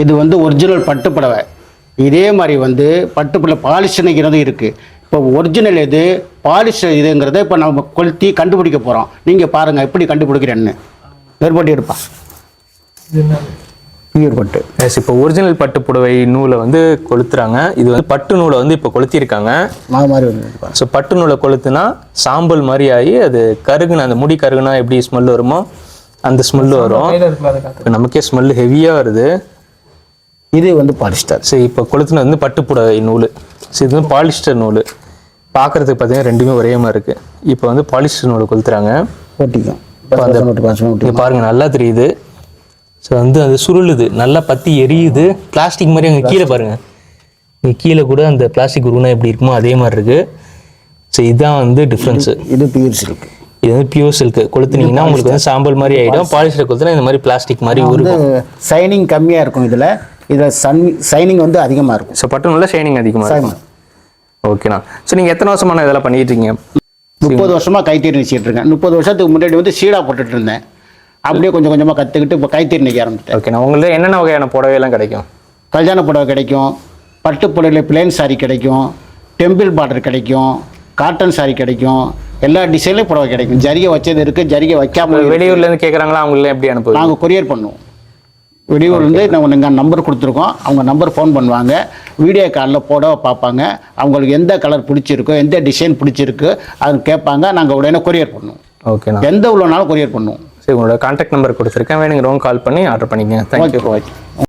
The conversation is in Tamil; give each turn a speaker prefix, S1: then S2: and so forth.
S1: இது வந்து ஒரிஜினல் பட்டு புடவை. இதே மாதிரி வந்து பட்டு புடவை பாலிஸ்டர்ங்கிறது இருக்குது. இப்போ ஒரிஜினல் எது பாலிஸ்டர் இதுங்கிறத இப்போ நம்ம கொளுத்தி கண்டுபிடிக்க போகிறோம். நீங்கள் பாருங்கள் எப்படி கண்டுபிடிக்கிறேன்னு. வேறுபட்டு இருப்பா பியூர் பட்டு.
S2: இப்போ ஒரிஜினல் பட்டு புடவை நூலை வந்து கொளுத்துறாங்க. இது வந்து பட்டு நூலை வந்து இப்போ கொளுத்திருக்காங்க.
S1: மாதிரி வந்து
S2: ஸோ பட்டு நூலை கொளுத்துனா சாம்பல் மாதிரி ஆகி அது கருகுனா, அந்த முடி கருகுனா எப்படி ஸ்மெல் வருமோ அந்த ஸ்மெல்லு வரும். நமக்கே ஸ்மெல்லு ஹெவியாக வருது.
S1: இது வந்து பாலிஸ்டர்.
S2: சரி, இப்போ கொளுத்துன வந்து பட்டு புடவை நூல். சரி, இது வந்து பாலிஸ்டர் நூல். பார்க்குறதுக்கு பார்த்தீங்கன்னா ரெண்டுமே ஒரே மாதிரி இருக்குது. இப்போ வந்து பாலிஸ்டர் நூலை கொளுத்துறாங்க.
S1: ஓட்டிக்கும்
S2: பாருங்க, நல்லா தெரியுது. ஸோ வந்து அது சுருளுது, நல்லா பற்றி எரியுது. பிளாஸ்டிக் மாதிரி அங்கே கீழே பாருங்கள், இங்கே கீழே கூட அந்த பிளாஸ்டிக் உருவம் எப்படி இருக்குமோ அதே மாதிரி இருக்குது. ஸோ இதுதான் வந்து டிஃப்ரென்ஸு.
S1: இது பியூர் சில்க்.
S2: இது வந்து பியூர் சில்க். கொளுத்துனீங்கன்னா உங்களுக்கு வந்து சாம்பல் மாதிரி ஆகிடும். பாலிஸ்டர் கொளுத்துனா இந்த மாதிரி பிளாஸ்டிக் மாதிரி உருகும்.
S1: ஷைனிங் கம்மியாக இருக்கும். இதில் ஷைனிங் வந்து அதிகமாக இருக்கும்.
S2: ஸோ பட்டு நல்லா ஷைனிங் அதிகமாக இருக்கும். ஓகேண்ணா. ஸோ நீங்கள் எத்தனை வருஷமான இதெல்லாம் பண்ணிட்டு இருக்கீங்க?
S1: 30 வருஷமாக கைத்தறி நெச்சிட்டு இருக்கேன். 30 வருஷத்துக்கு முன்னாடி வந்து சீடா போட்டுட்டு இருந்தேன். அப்படியே கொஞ்சம் கொஞ்சமாக கற்றுக்கிட்டு இப்போ கைத்தறி நெய்ய ஆரம்பிச்சிட்டேன்.
S2: ஓகேண்ணா. உங்களுக்கு என்னென்ன வகையான புடவையெல்லாம் கிடைக்கும்?
S1: கல்யாண புடவை கிடைக்கும், பட்டு புடவையில் பிளேன் சாரி கிடைக்கும், டெம்பிள் பார்டர் கிடைக்கும், காட்டன் சாரி கிடைக்கும், எல்லா டிசைன்லேயும் புடவை கிடைக்கும். ஜரிகை வச்சது இருக்குது, ஜரிகை வைக்காமல்.
S2: வெளியூர்லேருந்து கேட்குறாங்களா? அவங்களே எப்படி அனுப்புவோம்?
S1: நாங்கள் கொரியர் பண்ணுவோம். வெளியூர்லேருந்து நாங்கள் நம்பர் கொடுத்துருக்கோம். அவங்க நம்பர் ஃபோன் பண்ணுவாங்க. வீடியோ காலில் போட பார்ப்பாங்க. அவங்களுக்கு எந்த கலர் பிடிச்சிருக்கோ, எந்த டிசைன் பிடிச்சிருக்கு அது கேட்பாங்க. நாங்கள் உடனே கொரியர் பண்ணுவோம்.
S2: ஓகேண்ணா.
S1: எந்த உள்ளனாலும் கொரியர் பண்ணுவோம்.
S2: சரி, உங்களோட கான்டாக்ட் நம்பர் கொடுத்துருக்கேன். வேணுங்கிறவங்க கால் பண்ணி ஆர்டர் பண்ணிக்கங்க. தேங்க்யூ.